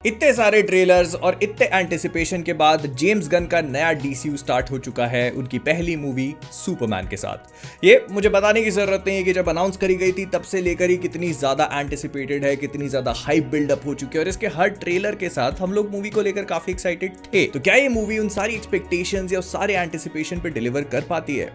इतने सारे ट्रेलर्स और इतने एंटिसिपेशन के बाद जेम्स गन का नया डीसीयू स्टार्ट हो चुका है उनकी पहली मूवी सुपरमैन के साथ। ये मुझे बताने की जरूरत नहीं है कि जब अनाउंस करी गई थी तब से लेकर ही कितनी ज्यादा एंटिसिपेटेड है, कितनी ज्यादा हाइप बिल्डअप हो चुकी है और इसके हर ट्रेलर के साथ हम लोग मूवी को लेकर काफी एक्साइटेड थे। तो क्या ये मूवी उन सारी एक्सपेक्टेशंस या उस सारे एंटिसिपेशन पे डिलीवर कर पाती है?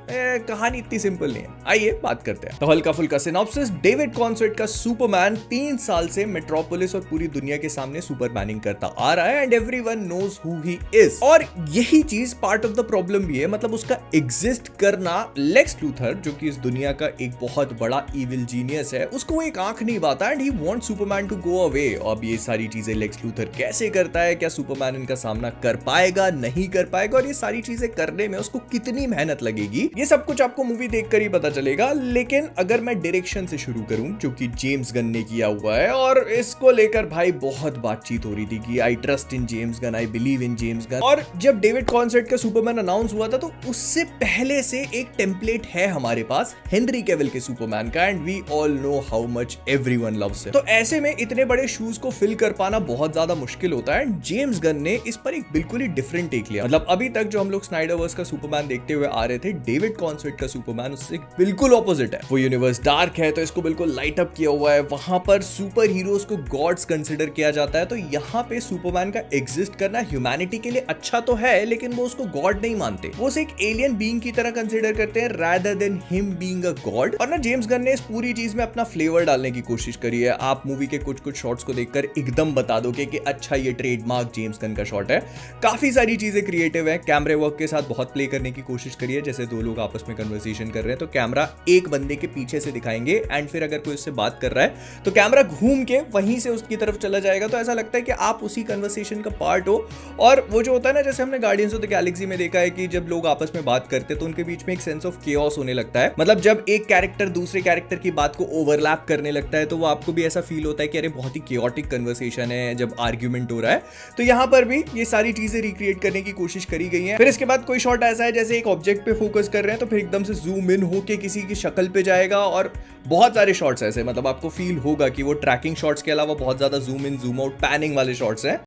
कहानी इतनी सिंपल नहीं है, आइए बात करते हैं। तो हल्का फुल्का सिनॉप्सिस, डेविड कॉन्सवेट का सुपरमैन 3 साल से मेट्रोपोलिस और पूरी दुनिया के सामने सुपरमैनिंग करता आ रहा है and everyone knows who he is. और यही चीज पार्ट ऑफ द प्रॉब्लम भी है, मतलब उसका एग्जिस्ट करना। लेक्स लूथर जो कि इस दुनिया का एक बहुत बड़ा इविल जीनियस है, उसको एक आंख नहीं पाता and he want Superman to go away. अब ये सारी चीजें लेक्स लूथर कैसे करता है, क्या सुपरमैन इनका सामना कर पाएगा, नहीं कर पाएगा, और ये सारी चीजें करने में उसको कितनी मेहनत लगेगी, ये सब कुछ आपको मूवी देखकर ही पता चलेगा। लेकिन अगर मैं डायरेक्शन से शुरू करूं जो कि जेम्स गन ने किया हुआ है, और इसको लेकर भाई बहुत बातचीत हो रही थी कि I trust in James Gunn, I believe in James Gunn. और जब डेविड कॉन्सवेट का सुपरमैन अनाउंस हुआ था तो उससे पहले से एक टेम्पलेट है हमारे पास हेनरी कैविल के सुपरमैन का, and we all know how much everyone loves him. तो ऐसे में इतने बड़े शूज को फिल कर पाना बहुत ज्यादा मुश्किल होता है। जेम्स गन ने इस पर एक बिल्कुल ही डिफरेंट टेक लिया। मतलब अभी तक जो हम लोग स्नाइडरवर्स का सुपरमैन देखते हुए आ रहे थे, डेविड कॉन्सवेट का सुपरमैन उससे बिल्कुल ऑपोजिट है। वो यूनिवर्स डार्क है तो इसको बिल्कुल लाइट अप किया हुआ है, वहां पर सुपर हीरोज को गॉड्स कंसीडर किया जाता है। तो यहाँ पे सुपरमैन का एग्जिस्ट करना ह्यूमैनिटी के लिए अच्छा तो है, लेकिन वो उसको गॉड नहीं मानते, वो उसे एक एलियन बीइंग की तरह कंसीडर करते हैं rather than him being a God. और ना जेम्स गन ने इस पूरी चीज में अपना फ्लेवर डालने की कोशिश करी है। आप मूवी के कुछ कुछ शॉट्स को देखकर एकदम बता दोगे कि अच्छा ये ट्रेडमार्क जेम्स गन का शॉट है। काफी सारी चीजें क्रिएटिव है, कैमरे वर्क के साथ बहुत प्ले करने की कोशिश करी है। जैसे दो लोग आपस में कन्वर्सेशन कर रहे हैं तो कैमरा एक बंदे के पीछे से दिखाएंगे, एंड फिर अगर कोई उससे बात कर रहा है तो कैमरा घूम के वहीं से उसकी तरफ चला जाएगा, तो ऐसा लगता है कि आप उसी कन्वर्सेशन का पार्ट हो। और वो जो होता है ना, जैसे हमने गार्डियंस ऑफ द गैलेक्सी में देखा है कि जब लोग आपस में बात करते हैं तो उनके बीच में एक सेंस ऑफ केओस होने लगता है। मतलब जब एक कैरेक्टर दूसरे कैरेक्टर की बात को ओवरलैप करने लगता है तो वो आपको भी ऐसा फील होता है कि अरे बहुत ही केओटिक कन्वर्सेशन है जब आर्ग्यूमेंट हो रहा है। तो यहां पर भी ये सारी चीजें रिक्रिएट करने की कोशिश करी गई है। फिर इसके बाद कोई शॉट ऐसा है जैसे एक ऑब्जेक्ट पे फोकस कर रहे हैं तो फिर एकदम से जूम इन होके किसी की शक्ल पे जाएगा, और बहुत सारे शॉट्स ऐसे, मतलब आपको फील होगा कि वो ट्रैकिंग शॉट्स के अलावा बहुत ज्यादा zoom in zoom out panning वाले शॉट्स हैं।